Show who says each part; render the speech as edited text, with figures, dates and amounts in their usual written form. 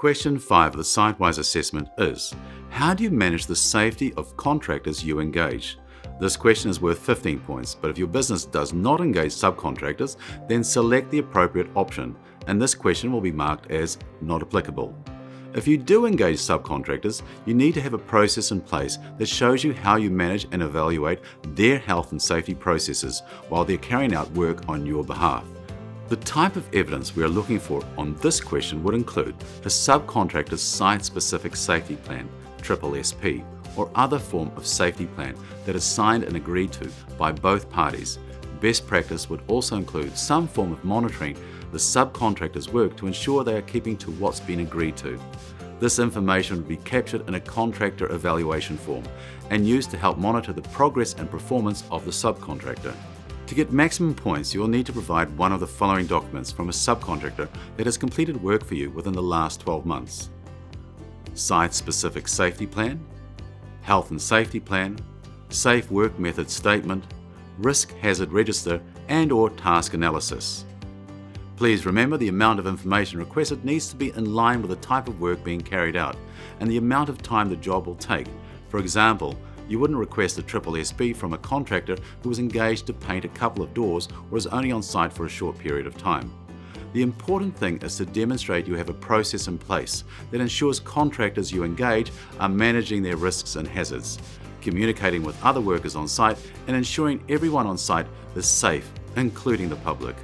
Speaker 1: Question 5 of the site-wise assessment is, how do you manage the safety of contractors you engage? This question is worth 15 points, but if your business does not engage subcontractors, then select the appropriate option, and this question will be marked as not applicable. If you do engage subcontractors, you need to have a process in place that shows you how you manage and evaluate their health and safety processes while they're carrying out work on your behalf. The type of evidence we are looking for on this question would include a subcontractor's site-specific safety plan, SSSP, or other form of safety plan that is signed and agreed to by both parties. Best practice would also include some form of monitoring the subcontractor's work to ensure they are keeping to what's been agreed to. This information would be captured in a contractor evaluation form and used to help monitor the progress and performance of the subcontractor. To get maximum points, you will need to provide one of the following documents from a subcontractor that has completed work for you within the last 12 months. Site-specific safety plan, health and safety plan, safe work method statement, risk hazard register, and/or task analysis. Please remember the amount of information requested needs to be in line with the type of work being carried out and the amount of time the job will take. For example, you wouldn't request a SSSP from a contractor who was engaged to paint a couple of doors or is only on site for a short period of time. The important thing is to demonstrate you have a process in place that ensures contractors you engage are managing their risks and hazards, communicating with other workers on site, and ensuring everyone on site is safe, including the public.